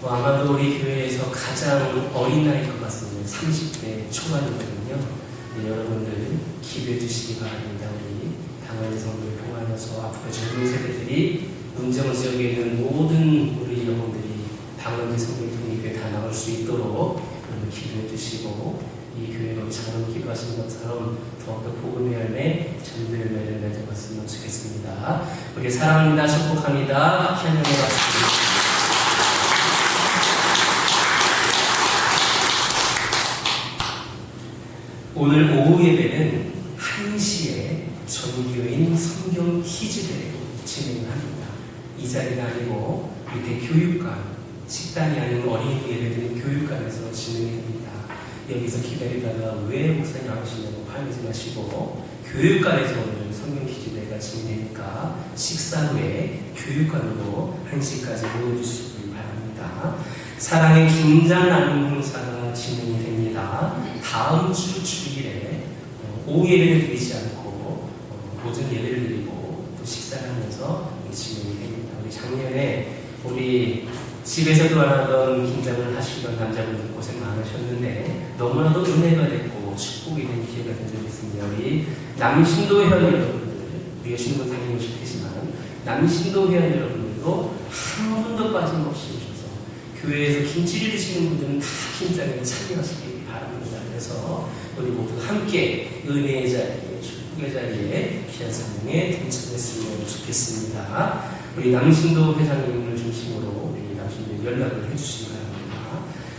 아마도 우리 교회에서 가장 어린 나이일 것 같습니다. 30대 초반이거든요. 네, 여러분들 기도해 주시기 바랍니다. 우리 당연히 성도를 통하여서 앞으로 젊은 세대들이 문정 지역에 있는 모든 우리 영혼들이 당연히 성도를 통해 교회 다 나올 수 있도록 여러분 기도해 주시고 이 교회로 장로 기도하신 것처럼 더욱더 복음의 열매, 전도의 열매를 맺어봤으면 좋겠습니다. 우리 사랑합니다. 축복합니다. 피아노를 마치겠습니다. 오늘 오후 예배는 1시에 전교인 성경 퀴즈대회로 진행을 합니다. 이 자리가 아니고 밑에 교육관, 식당이 아닌 어린이집 예배드리는 교육관에서 진행이 됩니다. 여기서 기다리다가 왜 목사님 나오시냐고 화내지 마시고 교육관에서 오늘 성경 퀴즈대회가 진행되니까 식사 후에 교육관으로 1시까지 모여주시기 바랍니다. 사랑의 김장 나눔 행사가 진행이 됩니다. 다음 주 주일에 오후 예배를 드리지 않고 오전 예배를 드리고 또 식사를 하면서 진행이 됩니다. 우리 작년에 우리 집에서도 안 하던 김장을 하시던 남자분들 고생 많으셨는데 너무나도 은혜가 됐고 축복이 된 기회가 된 적이 있습니다. 우리 남신도 회원 여러분들, 우리가 신분 당연히 오셨겠지만 남신도 회원 여러분들도 한 분도 빠짐없이 오셔서 교회에서 김치를 드시는 분들은 다 김장에 참여하시기 바랍니다. 그래서 우리 모두 함께 은혜의 자리에, 축복의 자리에 귀한 사명에 동참했으면 좋겠습니다. 우리 남신도 회장님을 중심으로 우리 남신도 연락을 해주시기 바랍니다.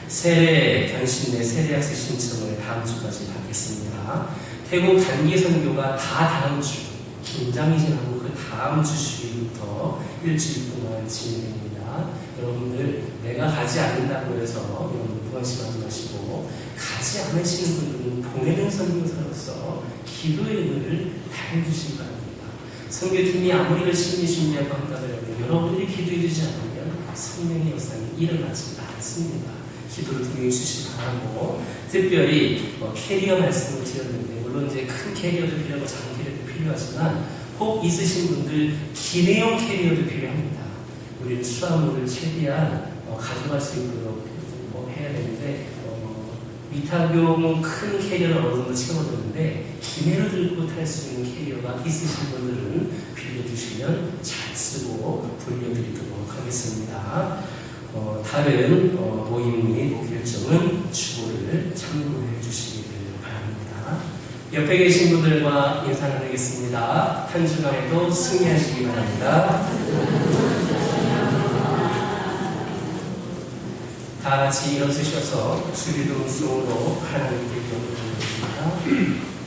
세례 견신내 세례학생 신청을 다음 주까지 받겠습니다. 태국 단기 선교가 다 다음 주, 김장이 지나고 그 다음 주 주일부터 일주일 동안 진행됩니다. 여러분들 내가 가지 않는다고 해서 여러분 부관심하지 마시고 가지 않으시는 분들은 보내는 선교사로서 기도의 의무를 다해주시기 바랍니다. 선교팀이 아무리 열심히 준비하고 한다더라도 여러분들이 기도해주지 않으면 생명의 역사는 일어나지 않습니다. 기도를 통해 주시기 바라고 특별히 캐리어 말씀을 드렸는데 물론 이제 큰 캐리어도 필요하고 작은 캐리어도 필요하지만 꼭 있으신 분들 기내용 캐리어도 필요합니다. 우리는 수화물을 최대한 가져갈 수 있도록 해야 되는데 위탁용 큰 캐리어를 어느 정도 채워뒀는데 기내를 들고 탈 수 있는 캐리어가 있으신 분들은 빌려주시면 잘 쓰고 돌려드리도록 하겠습니다. 다른 모임 및 결정은 주보를 참고해 주시기를 바랍니다. 옆에 계신 분들과 인사 나누겠습니다. 한 주간에도 승리하시기 바랍니다. 다 같이 일어서셔서 주기도문송으로 하나님께 기도드립니다.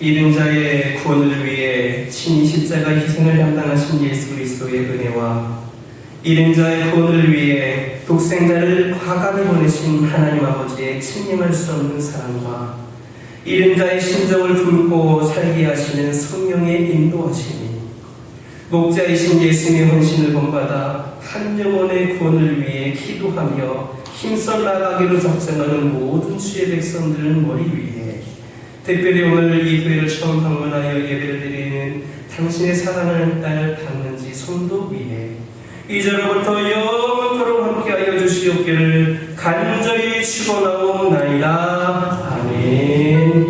이른 자의 구원을 위해 친히 십자가 희생을 감당하신 예수 그리스도의 은혜와 이른 자의 구원을 위해 독생자를 과감히 보내신 하나님 아버지의 측량할 수 없는 사랑과 잃은 자의 심정을 품고 살게 하시는 성령의 인도하심이, 목자이신 예수님의 헌신을 본받아 한 영혼의 구원을 위해 기도하며 힘써 나가기로 작정하는 모든 주의 백성들을 머리 위에, 특별히 오늘 이 교회를 처음 방문하여 예배를 드리는 당신의 사랑하는 딸 박는지 성도 위에 이제로부터 영원토록 함께하여 주시옵기를 간절히 축원하옵나이다. 아멘.